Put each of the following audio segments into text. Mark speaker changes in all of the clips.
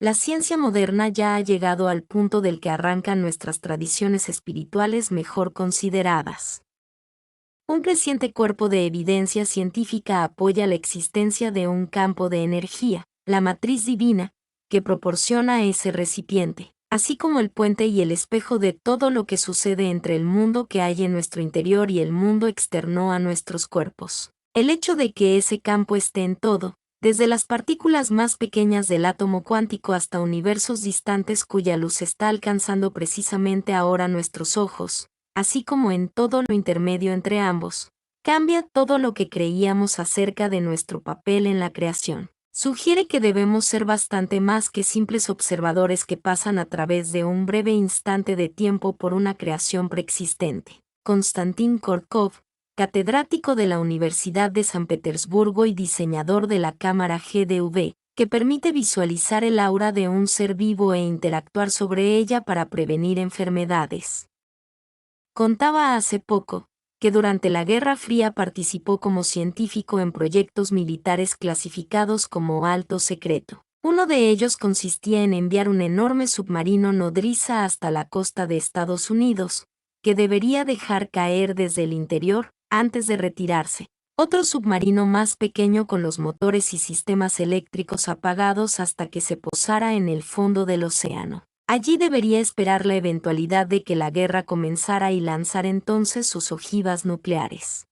Speaker 1: La ciencia moderna ya ha llegado al punto del que arrancan nuestras tradiciones espirituales mejor consideradas. Un creciente cuerpo de evidencia científica apoya la existencia de un campo de energía, la matriz divina, que proporciona ese recipiente, así como el puente y el espejo de todo lo que sucede entre el mundo que hay en nuestro interior y el mundo externo a nuestros cuerpos. El hecho de que ese campo esté en todo, desde las partículas más pequeñas del átomo cuántico hasta universos distantes cuya luz está alcanzando precisamente ahora nuestros ojos, así como en todo lo intermedio entre ambos, cambia todo lo que creíamos acerca de nuestro papel en la creación. Sugiere que debemos ser bastante más que simples observadores que pasan a través de un breve instante de tiempo por una creación preexistente. Konstantin Korkov, catedrático de la Universidad de San Petersburgo y diseñador de la cámara GDV, que permite visualizar el aura de un ser vivo e interactuar sobre ella para prevenir enfermedades. Contaba hace poco que durante la Guerra Fría participó como científico en proyectos militares clasificados como alto secreto. Uno de ellos consistía en enviar un enorme submarino nodriza hasta la costa de Estados Unidos, que debería dejar caer desde el interior antes de retirarse. Otro submarino más pequeño con los motores y sistemas eléctricos apagados hasta que se posara en el fondo del océano. Allí debería esperar la eventualidad de que la guerra comenzara y lanzar entonces sus ojivas nucleares.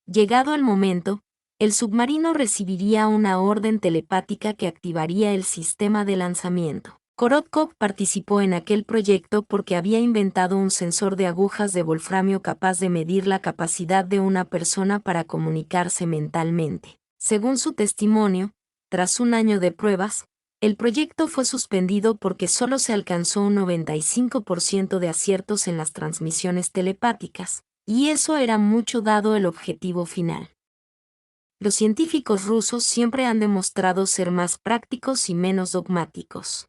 Speaker 1: Llegado el momento, el submarino recibiría una orden telepática que activaría el sistema de lanzamiento. Korotkov participó en aquel proyecto porque había inventado un sensor de agujas de wolframio capaz de medir la capacidad de una persona para comunicarse mentalmente. Según su testimonio, tras un año de pruebas, el proyecto fue suspendido porque solo se alcanzó un 95% de aciertos en las transmisiones telepáticas, y eso era mucho dado el objetivo final. Los científicos rusos siempre han demostrado ser más prácticos y menos dogmáticos.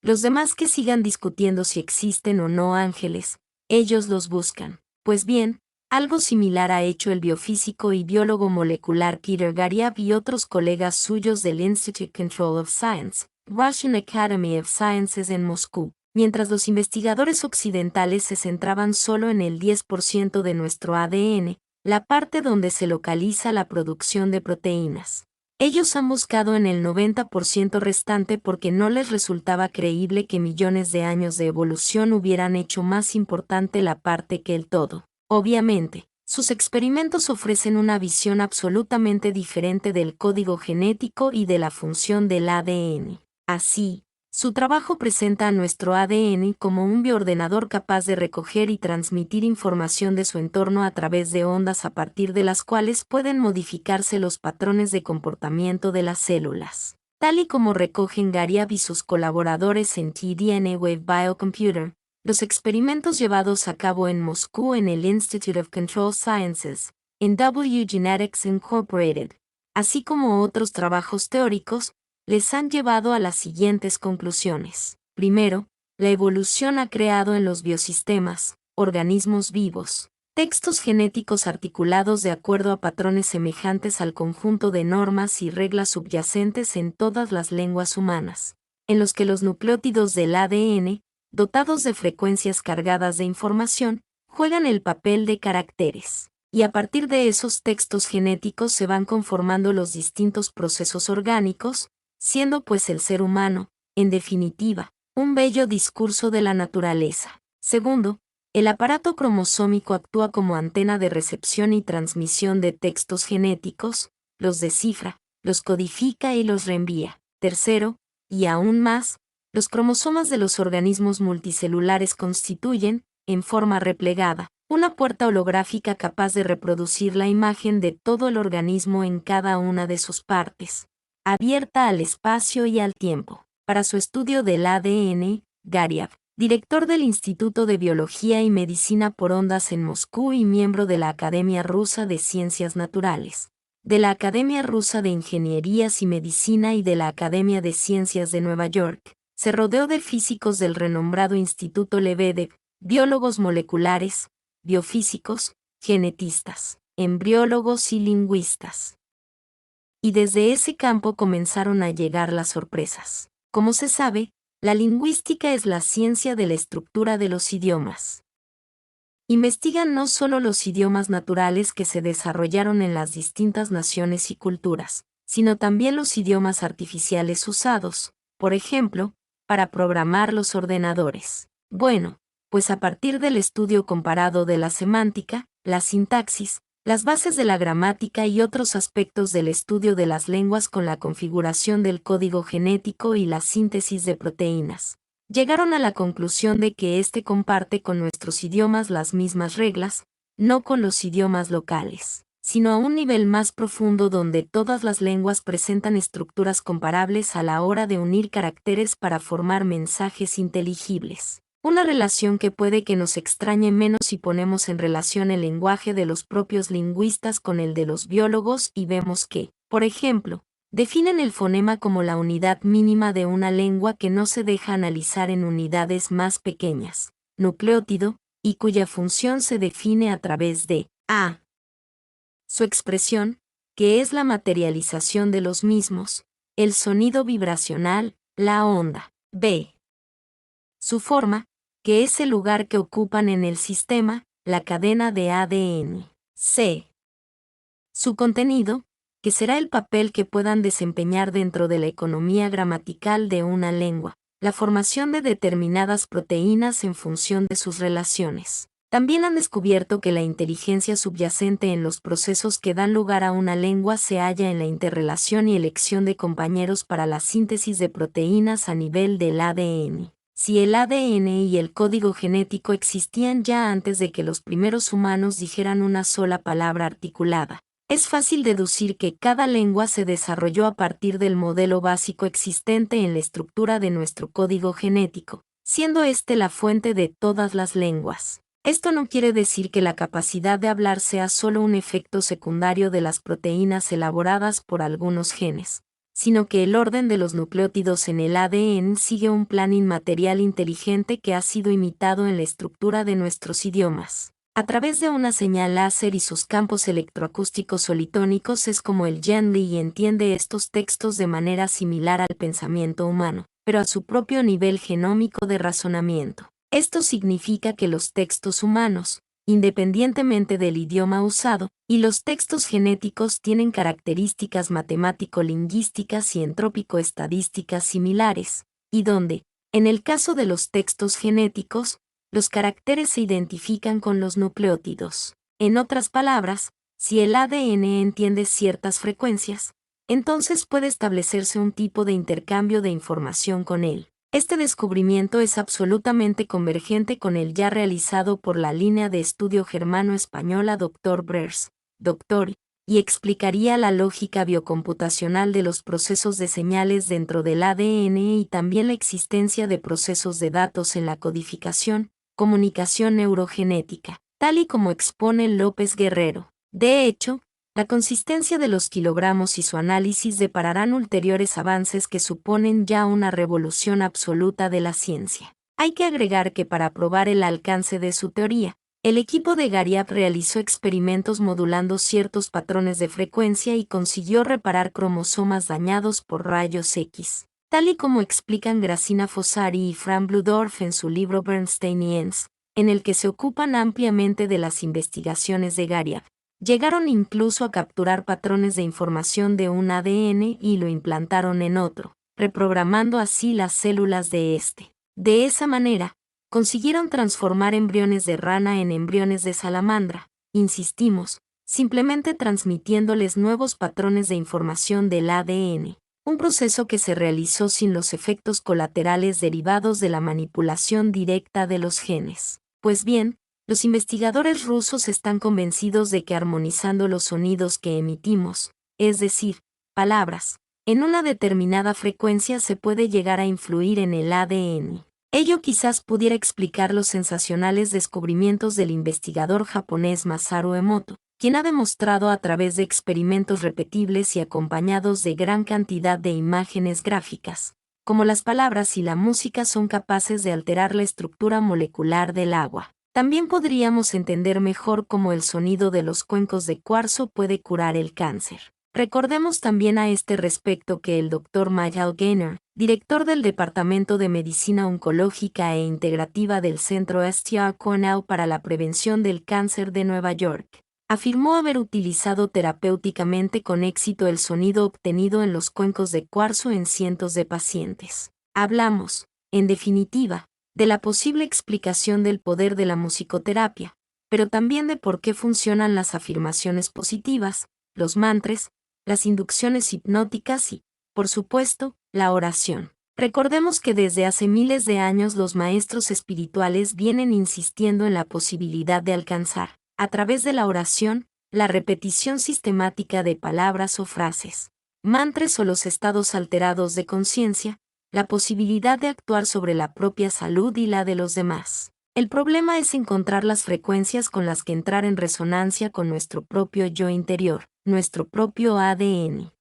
Speaker 1: Los demás que sigan discutiendo si existen o no ángeles, ellos los buscan. Pues bien, algo similar ha hecho el biofísico y biólogo molecular Peter Garyaev y otros colegas suyos del Institute Control of Science, Russian Academy of Sciences en Moscú, mientras los investigadores occidentales se centraban solo en el 10% de nuestro ADN, la parte donde se localiza la producción de proteínas. Ellos han buscado en el 90% restante porque no les resultaba creíble que millones de años de evolución hubieran hecho más importante la parte que el todo. Obviamente, sus experimentos ofrecen una visión absolutamente diferente del código genético y de la función del ADN. Así, su trabajo presenta a nuestro ADN como un bioordenador capaz de recoger y transmitir información de su entorno a través de ondas a partir de las cuales pueden modificarse los patrones de comportamiento de las células. Tal y como recogen Garyaev y sus colaboradores en tDNA Wave Biocomputer, los experimentos llevados a cabo en Moscú en el Institute of Control Sciences, en W Genetics Incorporated, así como otros trabajos teóricos, les han llevado a las siguientes conclusiones. Primero, la evolución ha creado en los biosistemas, organismos vivos, textos genéticos articulados de acuerdo a patrones semejantes al conjunto de normas y reglas subyacentes en todas las lenguas humanas, en los que los nucleótidos del ADN, dotados de frecuencias cargadas de información, juegan el papel de caracteres. Y a partir de esos textos genéticos se van conformando los distintos procesos orgánicos, siendo pues el ser humano, en definitiva, un bello discurso de la naturaleza. Segundo, el aparato cromosómico actúa como antena de recepción y transmisión de textos genéticos, los descifra, los codifica y los reenvía. Tercero, y aún más, los cromosomas de los organismos multicelulares constituyen, en forma replegada, una puerta holográfica capaz de reproducir la imagen de todo el organismo en cada una de sus partes, abierta al espacio y al tiempo. Para su estudio del ADN, Garyaev, director del Instituto de Biología y Medicina por Ondas en Moscú y miembro de la Academia Rusa de Ciencias Naturales, de la Academia Rusa de Ingenierías y Medicina y de la Academia de Ciencias de Nueva York, se rodeó de físicos del renombrado Instituto Lebedev, biólogos moleculares, biofísicos, genetistas, embriólogos y lingüistas. Y desde ese campo comenzaron a llegar las sorpresas. Como se sabe, la lingüística es la ciencia de la estructura de los idiomas. Investiga no solo los idiomas naturales que se desarrollaron en las distintas naciones y culturas, sino también los idiomas artificiales usados, por ejemplo, para programar los ordenadores. Bueno, pues a partir del estudio comparado de la semántica, la sintaxis, las bases de la gramática y otros aspectos del estudio de las lenguas con la configuración del código genético y la síntesis de proteínas, llegaron a la conclusión de que éste comparte con nuestros idiomas las mismas reglas, no con los idiomas locales, sino a un nivel más profundo donde todas las lenguas presentan estructuras comparables a la hora de unir caracteres para formar mensajes inteligibles. Una relación que puede que nos extrañe menos si ponemos en relación el lenguaje de los propios lingüistas con el de los biólogos y vemos que, por ejemplo, definen el fonema como la unidad mínima de una lengua que no se deja analizar en unidades más pequeñas, nucleótido, y cuya función se define a través de a. Su expresión, que es la materialización de los mismos, el sonido vibracional, la onda, b. Su forma, que es el lugar que ocupan en el sistema, la cadena de ADN, c. Su contenido, que será el papel que puedan desempeñar dentro de la economía gramatical de una lengua, la formación de determinadas proteínas en función de sus relaciones. También han descubierto que la inteligencia subyacente en los procesos que dan lugar a una lengua se halla en la interrelación y elección de compañeros para la síntesis de proteínas a nivel del ADN. Si el ADN y el código genético existían ya antes de que los primeros humanos dijeran una sola palabra articulada, es fácil deducir que cada lengua se desarrolló a partir del modelo básico existente en la estructura de nuestro código genético, siendo este la fuente de todas las lenguas. Esto no quiere decir que la capacidad de hablar sea solo un efecto secundario de las proteínas elaboradas por algunos genes, sino que el orden de los nucleótidos en el ADN sigue un plan inmaterial inteligente que ha sido imitado en la estructura de nuestros idiomas. A través de una señal láser y sus campos electroacústicos solitónicos es como el Gen Li entiende estos textos de manera similar al pensamiento humano, pero a su propio nivel genómico de razonamiento. Esto significa que los textos humanos, independientemente del idioma usado, y los textos genéticos tienen características matemático-lingüísticas y entrópico-estadísticas similares, y donde, en el caso de los textos genéticos, los caracteres se identifican con los nucleótidos. En otras palabras, si el ADN entiende ciertas frecuencias, entonces puede establecerse un tipo de intercambio de información con él. Este descubrimiento es absolutamente convergente con el ya realizado por la línea de estudio germano-española Dr. Brers, Dr. y explicaría la lógica biocomputacional de los procesos de señales dentro del ADN y también la existencia de procesos de datos en la codificación, comunicación neurogenética, tal y como expone López Guerrero. De hecho, la consistencia de los kilogramos y su análisis depararán ulteriores avances que suponen ya una revolución absoluta de la ciencia. Hay que agregar que para probar el alcance de su teoría, el equipo de Gariab realizó experimentos modulando ciertos patrones de frecuencia y consiguió reparar cromosomas dañados por rayos X, tal y como explican Gracina Fossari y Fran Bludorf en su libro Bernsteinians, en el que se ocupan ampliamente de las investigaciones de Gariab. Llegaron incluso a capturar patrones de información de un ADN y lo implantaron en otro, reprogramando así las células de este. De esa manera, consiguieron transformar embriones de rana en embriones de salamandra, insistimos, simplemente transmitiéndoles nuevos patrones de información del ADN, un proceso que se realizó sin los efectos colaterales derivados de la manipulación directa de los genes. Pues bien, los investigadores rusos están convencidos de que armonizando los sonidos que emitimos, es decir, palabras, en una determinada frecuencia se puede llegar a influir en el ADN. Ello quizás pudiera explicar los sensacionales descubrimientos del investigador japonés Masaru Emoto, quien ha demostrado a través de experimentos repetibles y acompañados de gran cantidad de imágenes gráficas, como las palabras y la música son capaces de alterar la estructura molecular del agua. También podríamos entender mejor cómo el sonido de los cuencos de cuarzo puede curar el cáncer. Recordemos también a este respecto que el Dr. Michael Gaynor, director del Departamento de Medicina Oncológica e Integrativa del Centro STR Cornell para la Prevención del Cáncer de Nueva York, afirmó haber utilizado terapéuticamente con éxito el sonido obtenido en los cuencos de cuarzo en cientos de pacientes. Hablamos, en definitiva, de la posible explicación del poder de la musicoterapia, pero también de por qué funcionan las afirmaciones positivas, los mantras, las inducciones hipnóticas y, por supuesto, la oración. Recordemos que desde hace miles de años los maestros espirituales vienen insistiendo en la posibilidad de alcanzar, a través de la oración, la repetición sistemática de palabras o frases, mantras o los estados alterados de conciencia, la posibilidad de actuar sobre la propia salud y la de los demás. El problema es encontrar las frecuencias con las que entrar en resonancia con nuestro propio yo interior, nuestro propio ADN.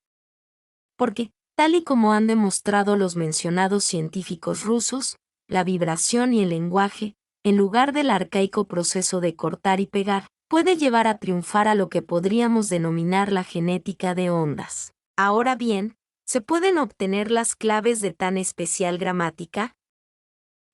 Speaker 1: Porque, tal y como han demostrado los mencionados científicos rusos, la vibración y el lenguaje, en lugar del arcaico proceso de cortar y pegar, puede llevar a triunfar a lo que podríamos denominar la genética de ondas. Ahora bien, ¿se pueden obtener las claves de tan especial gramática?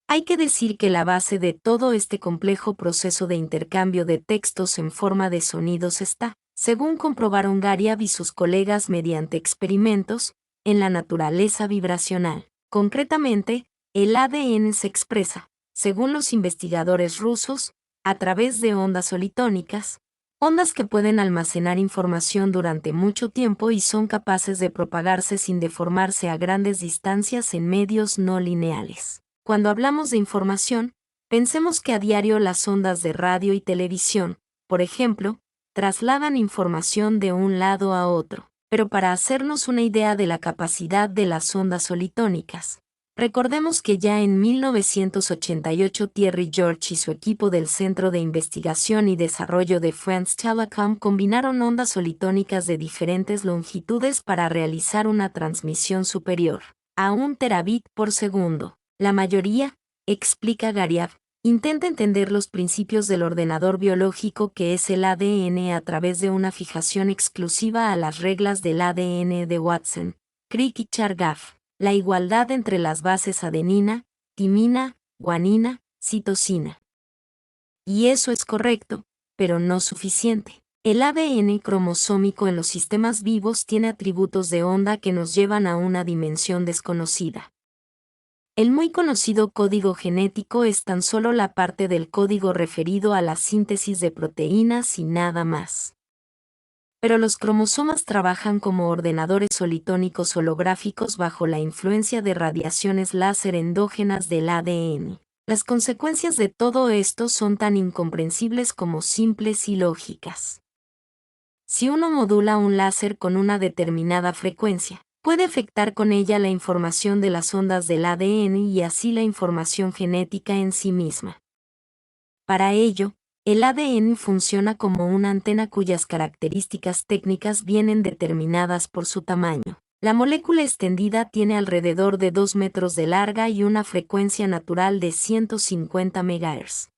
Speaker 1: Hay que decir que la base de todo este complejo proceso de intercambio de textos en forma de sonidos está, según comprobaron Gariev y sus colegas mediante experimentos, en la naturaleza vibracional. Concretamente, el ADN se expresa, según los investigadores rusos, a través de ondas solitónicas, ondas que pueden almacenar información durante mucho tiempo y son capaces de propagarse sin deformarse a grandes distancias en medios no lineales. Cuando hablamos de información, pensemos que a diario las ondas de radio y televisión, por ejemplo, trasladan información de un lado a otro. Pero para hacernos una idea de la capacidad de las ondas solitónicas, recordemos que ya en 1988 Thierry George y su equipo del Centro de Investigación y Desarrollo de France Telecom combinaron ondas solitónicas de diferentes longitudes para realizar una transmisión superior a 1 terabit por segundo. La mayoría, explica Gariev, intenta entender los principios del ordenador biológico que es el ADN a través de una fijación exclusiva a las reglas del ADN de Watson, Crick y Chargaff, la igualdad entre las bases adenina, timina, guanina, citosina. Y eso es correcto, pero no suficiente. El ADN cromosómico en los sistemas vivos tiene atributos de onda que nos llevan a una dimensión desconocida. El muy conocido código genético es tan solo la parte del código referido a la síntesis de proteínas y nada más. Pero los cromosomas trabajan como ordenadores solitónicos holográficos bajo la influencia de radiaciones láser endógenas del ADN. Las consecuencias de todo esto son tan incomprensibles como simples y lógicas. Si uno modula un láser con una determinada frecuencia, puede afectar con ella la información de las ondas del ADN y así la información genética en sí misma. Para ello, el ADN funciona como una antena cuyas características técnicas vienen determinadas por su tamaño. La molécula extendida tiene alrededor de 2 metros de larga y una frecuencia natural de 150 MHz.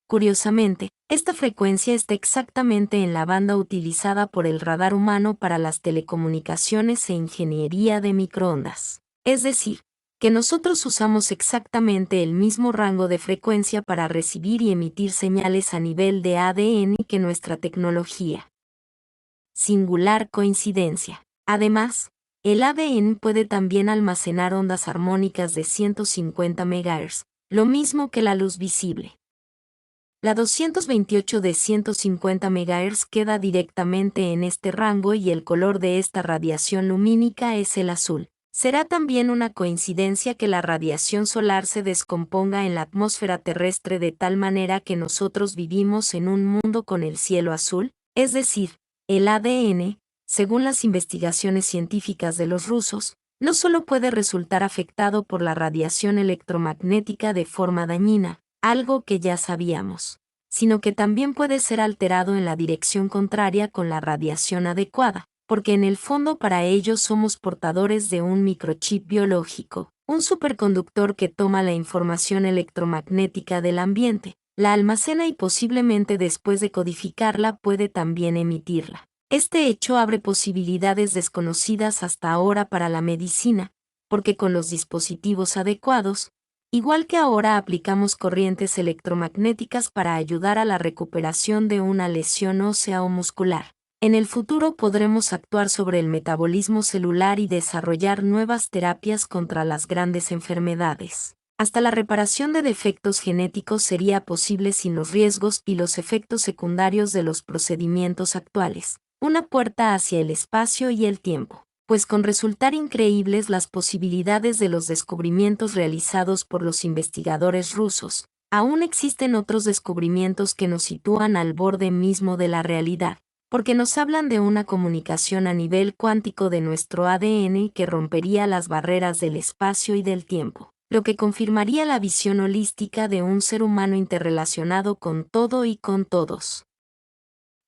Speaker 1: Curiosamente, esta frecuencia está exactamente en la banda utilizada por el radar humano para las telecomunicaciones e ingeniería de microondas. Es decir, que nosotros usamos exactamente el mismo rango de frecuencia para recibir y emitir señales a nivel de ADN que nuestra tecnología. Singular coincidencia. Además, el ADN puede también almacenar ondas armónicas de 150 MHz, lo mismo que la luz visible. La 228 de 150 MHz queda directamente en este rango y el color de esta radiación lumínica es el azul. ¿Será también una coincidencia que la radiación solar se descomponga en la atmósfera terrestre de tal manera que nosotros vivimos en un mundo con el cielo azul? Es decir, el ADN, según las investigaciones científicas de los rusos, no solo puede resultar afectado por la radiación electromagnética de forma dañina, algo que ya sabíamos, sino que también puede ser alterado en la dirección contraria con la radiación adecuada, porque en el fondo para ello somos portadores de un microchip biológico, un superconductor que toma la información electromagnética del ambiente, la almacena y posiblemente después de codificarla puede también emitirla. Este hecho abre posibilidades desconocidas hasta ahora para la medicina, porque con los dispositivos adecuados, igual que ahora aplicamos corrientes electromagnéticas para ayudar a la recuperación de una lesión ósea o muscular, en el futuro podremos actuar sobre el metabolismo celular y desarrollar nuevas terapias contra las grandes enfermedades. Hasta la reparación de defectos genéticos sería posible sin los riesgos y los efectos secundarios de los procedimientos actuales. Una puerta hacia el espacio y el tiempo, pues con resultar increíbles las posibilidades de los descubrimientos realizados por los investigadores rusos, aún existen otros descubrimientos que nos sitúan al borde mismo de la realidad, porque nos hablan de una comunicación a nivel cuántico de nuestro ADN que rompería las barreras del espacio y del tiempo, lo que confirmaría la visión holística de un ser humano interrelacionado con todo y con todos.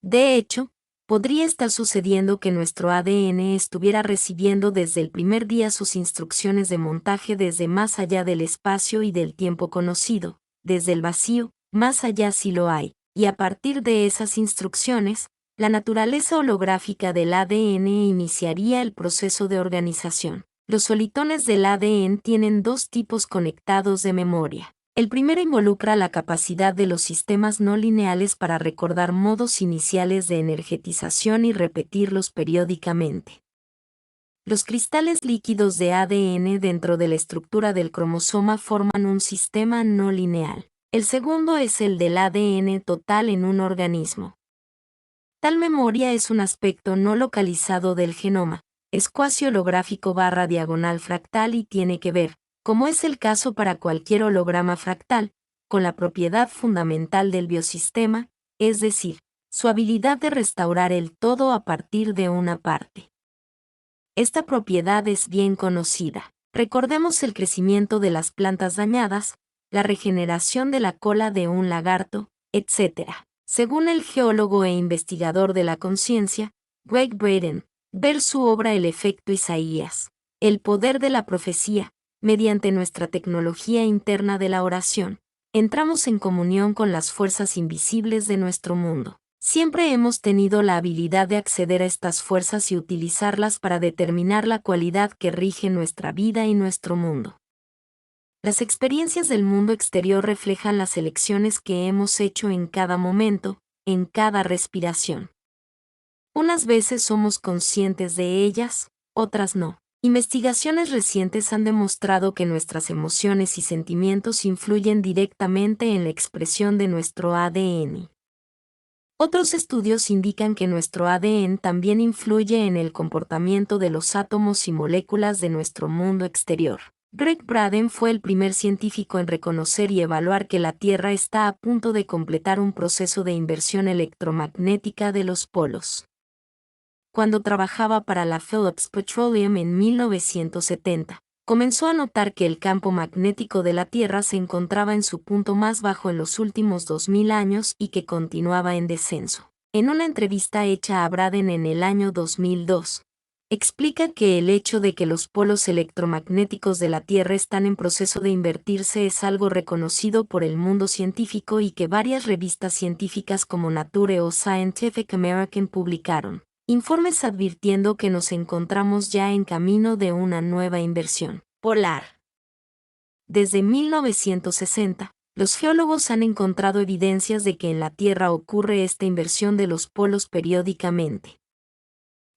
Speaker 1: De hecho, podría estar sucediendo que nuestro ADN estuviera recibiendo desde el primer día sus instrucciones de montaje desde más allá del espacio y del tiempo conocido, desde el vacío, más allá si lo hay, y a partir de esas instrucciones, la naturaleza holográfica del ADN iniciaría el proceso de organización. Los solitones del ADN tienen dos tipos conectados de memoria. El primero involucra la capacidad de los sistemas no lineales para recordar modos iniciales de energetización y repetirlos periódicamente. Los cristales líquidos de ADN dentro de la estructura del cromosoma forman un sistema no lineal. El segundo es el del ADN total en un organismo. Tal memoria es un aspecto no localizado del genoma, es cuasi holográfico / diagonal fractal y tiene que ver, como es el caso para cualquier holograma fractal, con la propiedad fundamental del biosistema, es decir, su habilidad de restaurar el todo a partir de una parte. Esta propiedad es bien conocida. Recordemos el crecimiento de las plantas dañadas, la regeneración de la cola de un lagarto, etc. Según el geólogo e investigador de la conciencia, Greg Braden, ver su obra El efecto Isaías, el poder de la profecía, mediante nuestra tecnología interna de la oración, entramos en comunión con las fuerzas invisibles de nuestro mundo. Siempre hemos tenido la habilidad de acceder a estas fuerzas y utilizarlas para determinar la cualidad que rige nuestra vida y nuestro mundo. Las experiencias del mundo exterior reflejan las elecciones que hemos hecho en cada momento, en cada respiración. Unas veces somos conscientes de ellas, otras no. Investigaciones recientes han demostrado que nuestras emociones y sentimientos influyen directamente en la expresión de nuestro ADN. Otros estudios indican que nuestro ADN también influye en el comportamiento de los átomos y moléculas de nuestro mundo exterior. Greg Braden fue el primer científico en reconocer y evaluar que la Tierra está a punto de completar un proceso de inversión electromagnética de los polos. Cuando trabajaba para la Phillips Petroleum en 1970, comenzó a notar que el campo magnético de la Tierra se encontraba en su punto más bajo en los últimos 2000 años y que continuaba en descenso. En una entrevista hecha a Braden en el año 2002, explica que el hecho de que los polos electromagnéticos de la Tierra están en proceso de invertirse es algo reconocido por el mundo científico y que varias revistas científicas como Nature o Scientific American publicaron informes advirtiendo que nos encontramos ya en camino de una nueva inversión polar. Desde 1960, los geólogos han encontrado evidencias de que en la Tierra ocurre esta inversión de los polos periódicamente.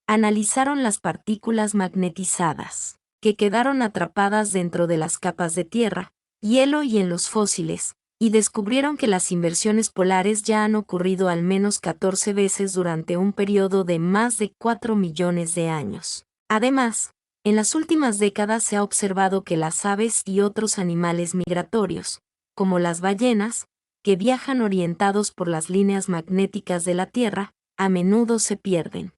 Speaker 1: Analizaron las partículas magnetizadas, que quedaron atrapadas dentro de las capas de tierra, hielo y en los fósiles, y descubrieron que las inversiones polares ya han ocurrido al menos 14 veces durante un periodo de más de 4 millones de años. Además, en las últimas décadas se ha observado que las aves y otros animales migratorios, como las ballenas, que viajan orientados por las líneas magnéticas de la Tierra, a menudo se pierden.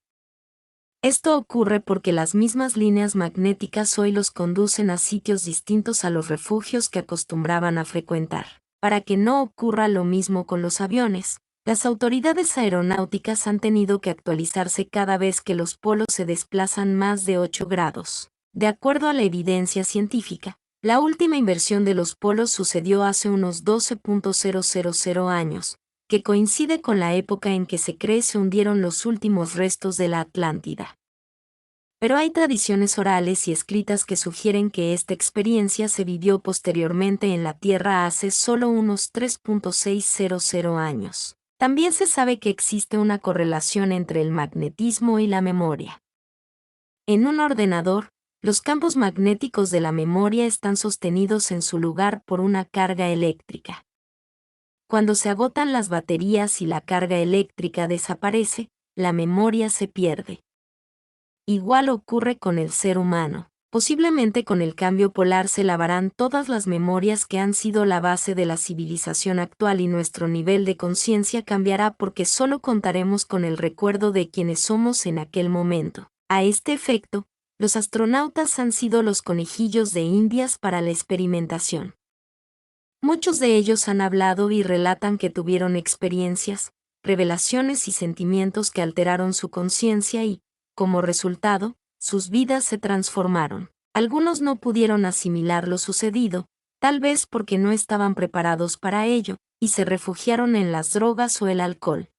Speaker 1: Esto ocurre porque las mismas líneas magnéticas hoy los conducen a sitios distintos a los refugios que acostumbraban a frecuentar. Para que no ocurra lo mismo con los aviones, las autoridades aeronáuticas han tenido que actualizarse cada vez que los polos se desplazan más de 8 grados. De acuerdo a la evidencia científica, la última inversión de los polos sucedió hace unos 12.000 años, que coincide con la época en que se cree se hundieron los últimos restos de la Atlántida. Pero hay tradiciones orales y escritas que sugieren que esta experiencia se vivió posteriormente en la Tierra hace solo unos 3.600 años. También se sabe que existe una correlación entre el magnetismo y la memoria. En un ordenador, los campos magnéticos de la memoria están sostenidos en su lugar por una carga eléctrica. Cuando se agotan las baterías y la carga eléctrica desaparece, la memoria se pierde. Igual ocurre con el ser humano. Posiblemente con el cambio polar se lavarán todas las memorias que han sido la base de la civilización actual y nuestro nivel de conciencia cambiará porque solo contaremos con el recuerdo de quienes somos en aquel momento. A este efecto, los astronautas han sido los conejillos de Indias para la experimentación. Muchos de ellos han hablado y relatan que tuvieron experiencias, revelaciones y sentimientos que alteraron su conciencia y, como resultado, sus vidas se transformaron. Algunos no pudieron asimilar lo sucedido, tal vez porque no estaban preparados para ello, y se refugiaron en las drogas o el alcohol.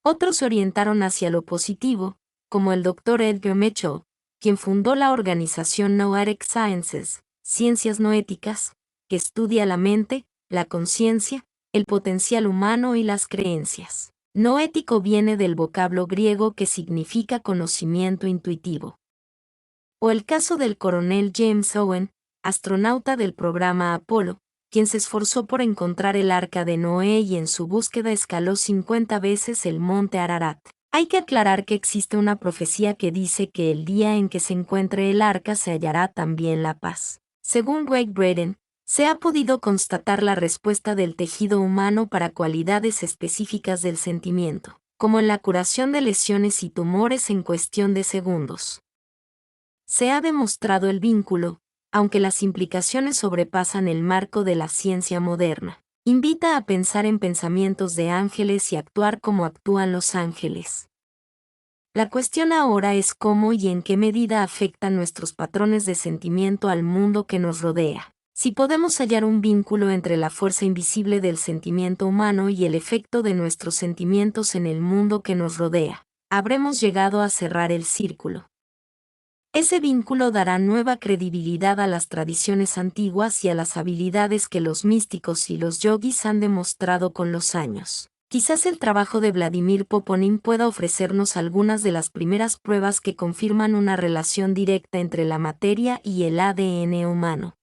Speaker 1: Otros se orientaron hacia lo positivo, como el Dr. Edgar Mitchell, quien fundó la organización Noetic Sciences, Ciencias Noéticas, que estudia la mente, la conciencia, el potencial humano y las creencias. Noético viene del vocablo griego que significa conocimiento intuitivo. O el caso del coronel James Owen, astronauta del programa Apolo, quien se esforzó por encontrar el arca de Noé y en su búsqueda escaló 50 veces el monte Ararat. Hay que aclarar que existe una profecía que dice que el día en que se encuentre el arca se hallará también la paz. Según Greg Braden, se ha podido constatar la respuesta del tejido humano para cualidades específicas del sentimiento, como en la curación de lesiones y tumores en cuestión de segundos. Se ha demostrado el vínculo, aunque las implicaciones sobrepasan el marco de la ciencia moderna. Invita a pensar en pensamientos de ángeles y actuar como actúan los ángeles. La cuestión ahora es cómo y en qué medida afectan nuestros patrones de sentimiento al mundo que nos rodea. Si podemos hallar un vínculo entre la fuerza invisible del sentimiento humano y el efecto de nuestros sentimientos en el mundo que nos rodea, habremos llegado a cerrar el círculo. Ese vínculo dará nueva credibilidad a las tradiciones antiguas y a las habilidades que los místicos y los yogis han demostrado con los años. Quizás el trabajo de Vladimir Poponin pueda ofrecernos algunas de las primeras pruebas que confirman una relación directa entre la materia y el ADN humano.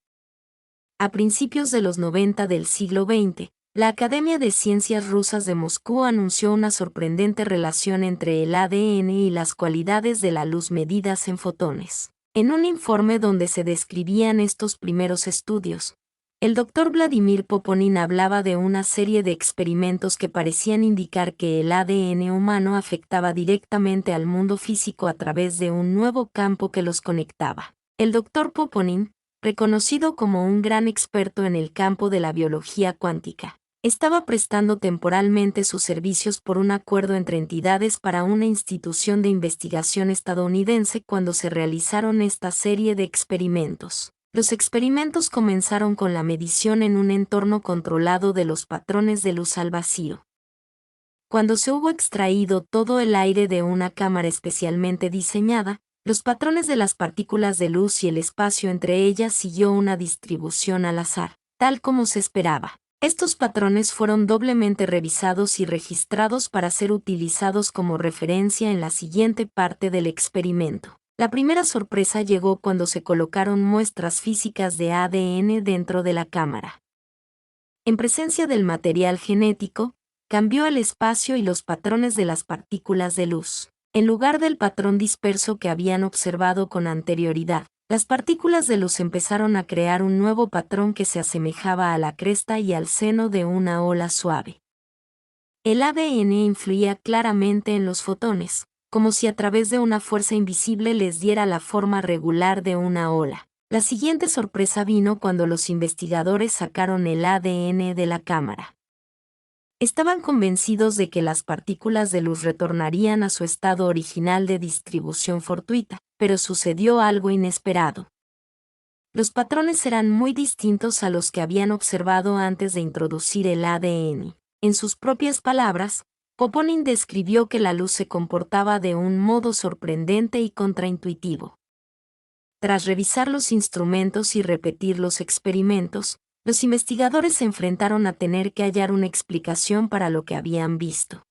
Speaker 1: A principios de los 90 del siglo XX, la Academia de Ciencias Rusas de Moscú anunció una sorprendente relación entre el ADN y las cualidades de la luz medidas en fotones. En un informe donde se describían estos primeros estudios, el Dr. Vladimir Poponin hablaba de una serie de experimentos que parecían indicar que el ADN humano afectaba directamente al mundo físico a través de un nuevo campo que los conectaba. El Dr. Poponin, reconocido como un gran experto en el campo de la biología cuántica, estaba prestando temporalmente sus servicios por un acuerdo entre entidades para una institución de investigación estadounidense cuando se realizaron esta serie de experimentos. Los experimentos comenzaron con la medición en un entorno controlado de los patrones de luz al vacío. Cuando se hubo extraído todo el aire de una cámara especialmente diseñada, los patrones de las partículas de luz y el espacio entre ellas siguió una distribución al azar, tal como se esperaba. Estos patrones fueron doblemente revisados y registrados para ser utilizados como referencia en la siguiente parte del experimento. La primera sorpresa llegó cuando se colocaron muestras físicas de ADN dentro de la cámara. En presencia del material genético, cambió el espacio y los patrones de las partículas de luz. En lugar del patrón disperso que habían observado con anterioridad, las partículas de luz empezaron a crear un nuevo patrón que se asemejaba a la cresta y al seno de una ola suave. El ADN influía claramente en los fotones, como si a través de una fuerza invisible les diera la forma regular de una ola. La siguiente sorpresa vino cuando los investigadores sacaron el ADN de la cámara. Estaban convencidos de que las partículas de luz retornarían a su estado original de distribución fortuita, pero sucedió algo inesperado. Los patrones eran muy distintos a los que habían observado antes de introducir el ADN. En sus propias palabras, Poponin describió que la luz se comportaba de un modo sorprendente y contraintuitivo. Tras revisar los instrumentos y repetir los experimentos, los investigadores se enfrentaron a tener que hallar una explicación para lo que habían visto.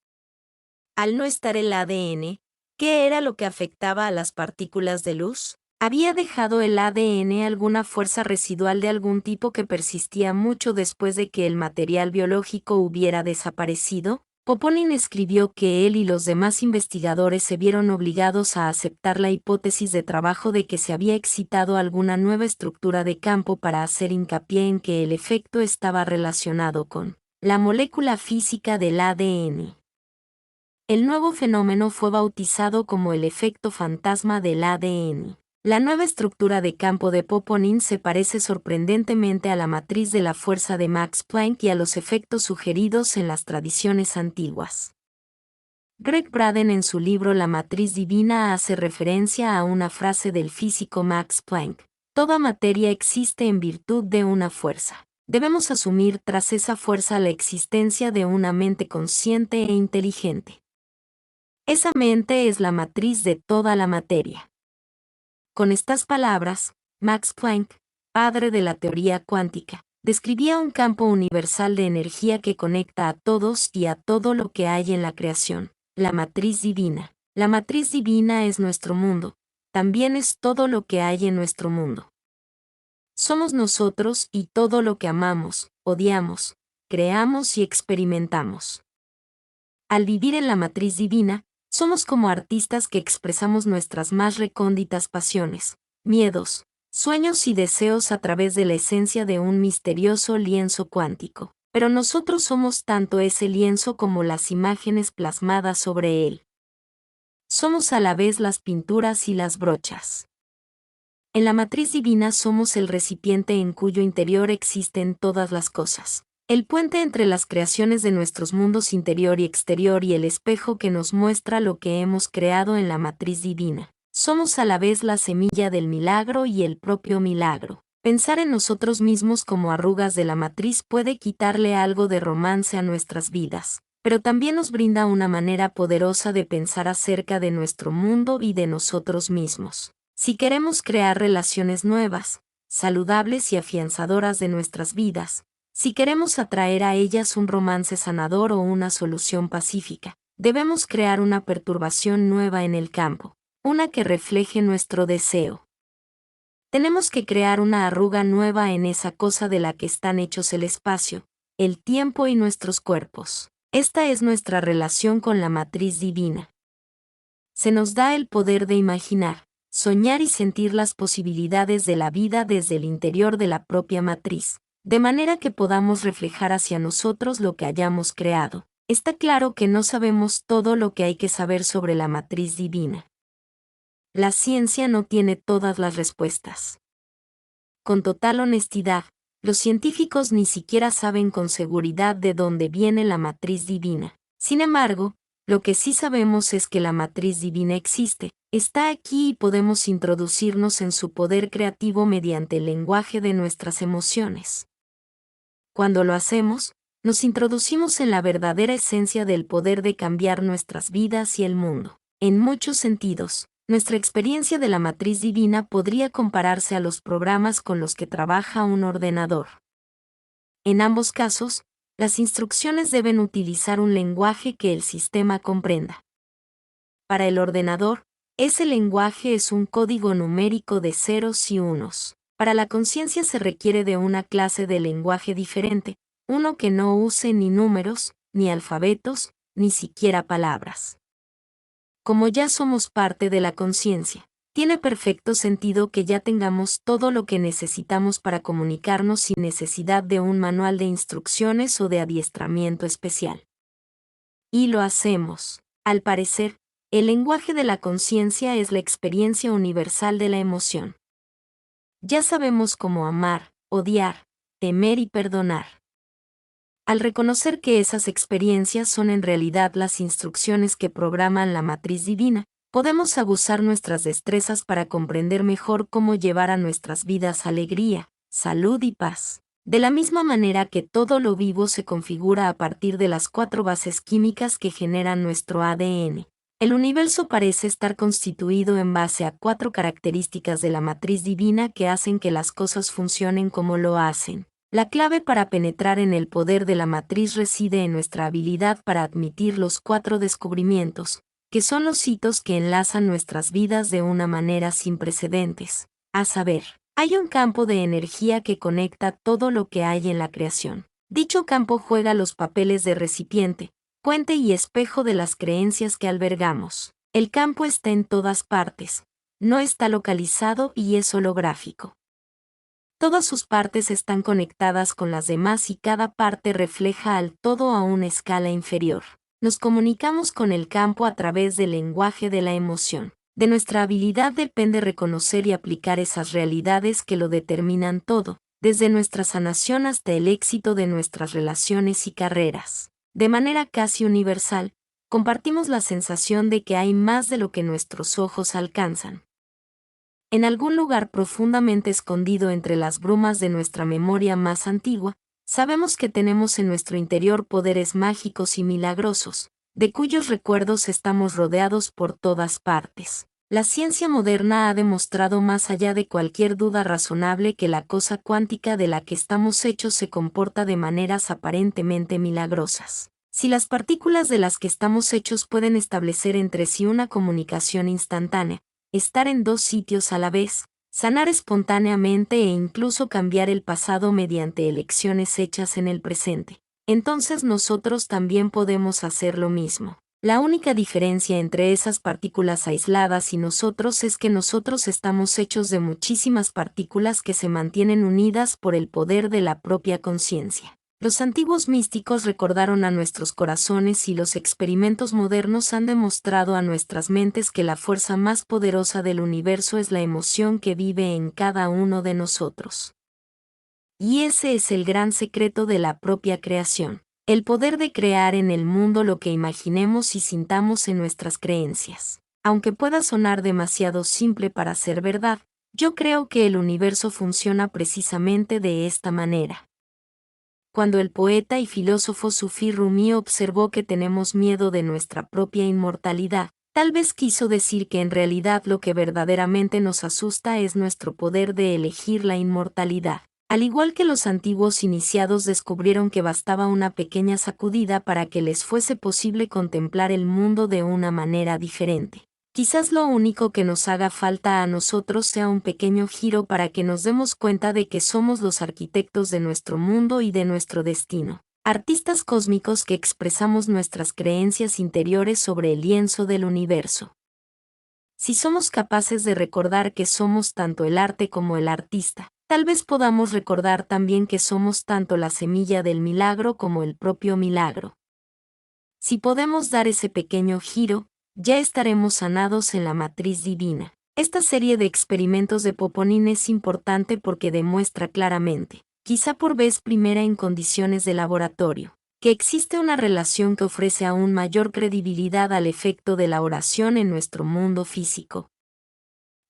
Speaker 1: Al no estar el ADN, ¿qué era lo que afectaba a las partículas de luz? ¿Había dejado el ADN alguna fuerza residual de algún tipo que persistía mucho después de que el material biológico hubiera desaparecido? Poponin escribió que él y los demás investigadores se vieron obligados a aceptar la hipótesis de trabajo de que se había excitado alguna nueva estructura de campo para hacer hincapié en que el efecto estaba relacionado con la molécula física del ADN. El nuevo fenómeno fue bautizado como el efecto fantasma del ADN. La nueva estructura de campo de Poponin se parece sorprendentemente a la matriz de la fuerza de Max Planck y a los efectos sugeridos en las tradiciones antiguas. Greg Braden en su libro La matriz divina hace referencia a una frase del físico Max Planck: toda materia existe en virtud de una fuerza. Debemos asumir tras esa fuerza la existencia de una mente consciente e inteligente. Esa mente es la matriz de toda la materia. Con estas palabras, Max Planck, padre de la teoría cuántica, describía un campo universal de energía que conecta a todos y a todo lo que hay en la creación, la matriz divina. La matriz divina es nuestro mundo, también es todo lo que hay en nuestro mundo. Somos nosotros y todo lo que amamos, odiamos, creamos y experimentamos. Al vivir en la matriz divina, somos como artistas que expresamos nuestras más recónditas pasiones, miedos, sueños y deseos a través de la esencia de un misterioso lienzo cuántico. Pero nosotros somos tanto ese lienzo como las imágenes plasmadas sobre él. Somos a la vez las pinturas y las brochas. En la matriz divina somos el recipiente en cuyo interior existen todas las cosas. El puente entre las creaciones de nuestros mundos interior y exterior y el espejo que nos muestra lo que hemos creado en la matriz divina. Somos a la vez la semilla del milagro y el propio milagro. Pensar en nosotros mismos como arrugas de la matriz puede quitarle algo de romance a nuestras vidas, pero también nos brinda una manera poderosa de pensar acerca de nuestro mundo y de nosotros mismos. Si queremos crear relaciones nuevas, saludables y afianzadoras de nuestras vidas, si queremos atraer a ellas un romance sanador o una solución pacífica, debemos crear una perturbación nueva en el campo, una que refleje nuestro deseo. Tenemos que crear una arruga nueva en esa cosa de la que están hechos el espacio, el tiempo y nuestros cuerpos. Esta es nuestra relación con la matriz divina. Se nos da el poder de imaginar, soñar y sentir las posibilidades de la vida desde el interior de la propia matriz, de manera que podamos reflejar hacia nosotros lo que hayamos creado. Está claro que no sabemos todo lo que hay que saber sobre la matriz divina. La ciencia no tiene todas las respuestas. Con total honestidad, los científicos ni siquiera saben con seguridad de dónde viene la matriz divina. Sin embargo, lo que sí sabemos es que la matriz divina existe, está aquí y podemos introducirnos en su poder creativo mediante el lenguaje de nuestras emociones. Cuando lo hacemos, nos introducimos en la verdadera esencia del poder de cambiar nuestras vidas y el mundo. En muchos sentidos, nuestra experiencia de la matriz divina podría compararse a los programas con los que trabaja un ordenador. En ambos casos, las instrucciones deben utilizar un lenguaje que el sistema comprenda. Para el ordenador, ese lenguaje es un código numérico de ceros y unos. Para la conciencia se requiere de una clase de lenguaje diferente, uno que no use ni números, ni alfabetos, ni siquiera palabras. Como ya somos parte de la conciencia, tiene perfecto sentido que ya tengamos todo lo que necesitamos para comunicarnos sin necesidad de un manual de instrucciones o de adiestramiento especial. Y lo hacemos. Al parecer, el lenguaje de la conciencia es la experiencia universal de la emoción. Ya sabemos cómo amar, odiar, temer y perdonar. Al reconocer que esas experiencias son en realidad las instrucciones que programan la matriz divina, podemos abusar nuestras destrezas para comprender mejor cómo llevar a nuestras vidas alegría, salud y paz. De la misma manera que todo lo vivo se configura a partir de las 4 bases químicas que generan nuestro ADN. El universo parece estar constituido en base a 4 características de la matriz divina que hacen que las cosas funcionen como lo hacen. La clave para penetrar en el poder de la matriz reside en nuestra habilidad para admitir los 4 descubrimientos, que son los hitos que enlazan nuestras vidas de una manera sin precedentes. A saber, hay un campo de energía que conecta todo lo que hay en la creación. Dicho campo juega los papeles de recipiente, puente y espejo de las creencias que albergamos. El campo está en todas partes, no está localizado y es holográfico. Todas sus partes están conectadas con las demás y cada parte refleja al todo a una escala inferior. Nos comunicamos con el campo a través del lenguaje de la emoción. De nuestra habilidad depende reconocer y aplicar esas realidades que lo determinan todo, desde nuestra sanación hasta el éxito de nuestras relaciones y carreras. De manera casi universal, compartimos la sensación de que hay más de lo que nuestros ojos alcanzan. En algún lugar profundamente escondido entre las brumas de nuestra memoria más antigua, sabemos que tenemos en nuestro interior poderes mágicos y milagrosos, de cuyos recuerdos estamos rodeados por todas partes. La ciencia moderna ha demostrado más allá de cualquier duda razonable que la cosa cuántica de la que estamos hechos se comporta de maneras aparentemente milagrosas. Si las partículas de las que estamos hechos pueden establecer entre sí una comunicación instantánea, estar en 2 sitios a la vez, sanar espontáneamente e incluso cambiar el pasado mediante elecciones hechas en el presente, entonces nosotros también podemos hacer lo mismo. La única diferencia entre esas partículas aisladas y nosotros es que nosotros estamos hechos de muchísimas partículas que se mantienen unidas por el poder de la propia conciencia. Los antiguos místicos recordaron a nuestros corazones y los experimentos modernos han demostrado a nuestras mentes que la fuerza más poderosa del universo es la emoción que vive en cada uno de nosotros. Y ese es el gran secreto de la propia creación, el poder de crear en el mundo lo que imaginemos y sintamos en nuestras creencias. Aunque pueda sonar demasiado simple para ser verdad, yo creo que el universo funciona precisamente de esta manera. Cuando el poeta y filósofo sufí Rumi observó que tenemos miedo de nuestra propia inmortalidad, tal vez quiso decir que en realidad lo que verdaderamente nos asusta es nuestro poder de elegir la inmortalidad. Al igual que los antiguos iniciados descubrieron que bastaba una pequeña sacudida para que les fuese posible contemplar el mundo de una manera diferente. Quizás lo único que nos haga falta a nosotros sea un pequeño giro para que nos demos cuenta de que somos los arquitectos de nuestro mundo y de nuestro destino, artistas cósmicos que expresamos nuestras creencias interiores sobre el lienzo del universo. Si somos capaces de recordar que somos tanto el arte como el artista, tal vez podamos recordar también que somos tanto la semilla del milagro como el propio milagro. Si podemos dar ese pequeño giro, ya estaremos sanados en la matriz divina. Esta serie de experimentos de Poponin es importante porque demuestra claramente, quizá por vez primera en condiciones de laboratorio, que existe una relación que ofrece aún mayor credibilidad al efecto de la oración en nuestro mundo físico.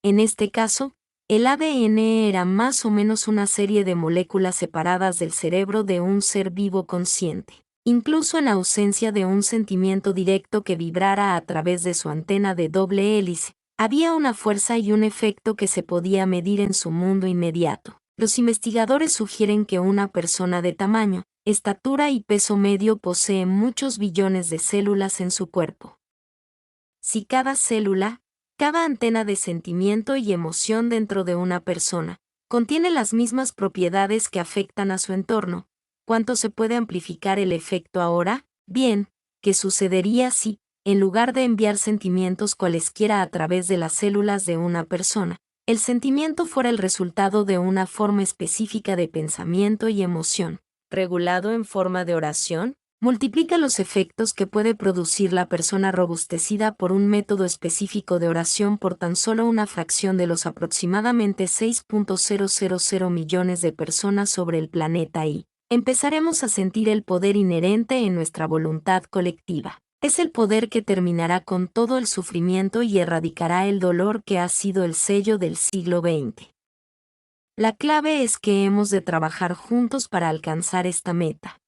Speaker 1: En este caso, el ADN era más o menos una serie de moléculas separadas del cerebro de un ser vivo consciente. Incluso en ausencia de un sentimiento directo que vibrara a través de su antena de doble hélice, había una fuerza y un efecto que se podía medir en su mundo inmediato. Los investigadores sugieren que una persona de tamaño, estatura y peso medio posee muchos billones de células en su cuerpo. Si cada célula, cada antena de sentimiento y emoción dentro de una persona, contiene las mismas propiedades que afectan a su entorno, ¿cuánto se puede amplificar el efecto ahora? Bien, ¿qué sucedería si, en lugar de enviar sentimientos cualesquiera a través de las células de una persona, el sentimiento fuera el resultado de una forma específica de pensamiento y emoción, regulado en forma de oración? Multiplica los efectos que puede producir la persona robustecida por un método específico de oración por tan solo una fracción de los aproximadamente 6.000 millones de personas sobre el planeta y empezaremos a sentir el poder inherente en nuestra voluntad colectiva. Es el poder que terminará con todo el sufrimiento y erradicará el dolor que ha sido el sello del siglo XX. La clave es que hemos de trabajar juntos para alcanzar esta meta.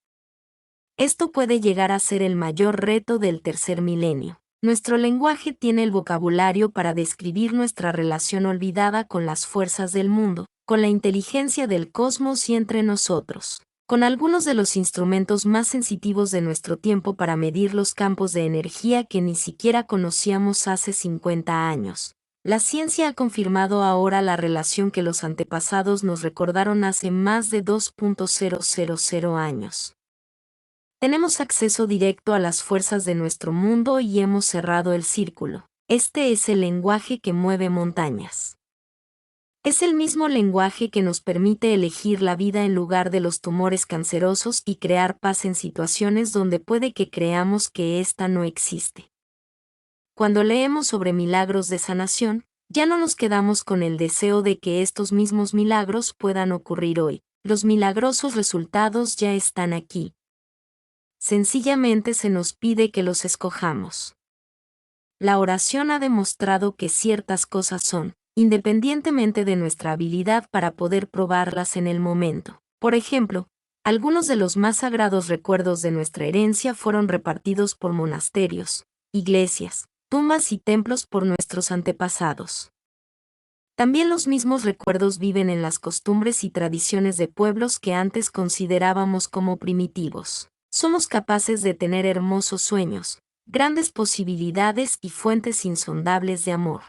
Speaker 1: Esto puede llegar a ser el mayor reto del tercer milenio. Nuestro lenguaje tiene el vocabulario para describir nuestra relación olvidada con las fuerzas del mundo, con la inteligencia del cosmos y entre nosotros, con algunos de los instrumentos más sensitivos de nuestro tiempo para medir los campos de energía que ni siquiera conocíamos hace 50 años. La ciencia ha confirmado ahora la relación que los antepasados nos recordaron hace más de 2.000 años. Tenemos acceso directo a las fuerzas de nuestro mundo y hemos cerrado el círculo. Este es el lenguaje que mueve montañas. Es el mismo lenguaje que nos permite elegir la vida en lugar de los tumores cancerosos y crear paz en situaciones donde puede que creamos que ésta no existe. Cuando leemos sobre milagros de sanación, ya no nos quedamos con el deseo de que estos mismos milagros puedan ocurrir hoy. Los milagrosos resultados ya están aquí. Sencillamente se nos pide que los escojamos. La oración ha demostrado que ciertas cosas son, independientemente de nuestra habilidad para poder probarlas en el momento. Por ejemplo, algunos de los más sagrados recuerdos de nuestra herencia fueron repartidos por monasterios, iglesias, tumbas y templos por nuestros antepasados. También los mismos recuerdos viven en las costumbres y tradiciones de pueblos que antes considerábamos como primitivos. Somos capaces de tener hermosos sueños, grandes posibilidades y fuentes insondables de amor.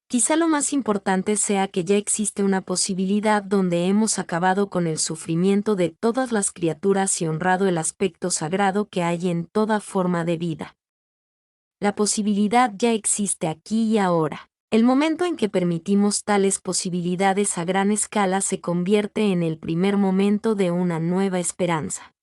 Speaker 1: Quizá lo más importante sea que ya existe una posibilidad donde hemos acabado con el sufrimiento de todas las criaturas y honrado el aspecto sagrado que hay en toda forma de vida. La posibilidad ya existe aquí y ahora. El momento en que permitimos tales posibilidades a gran escala se convierte en el primer momento de una nueva esperanza.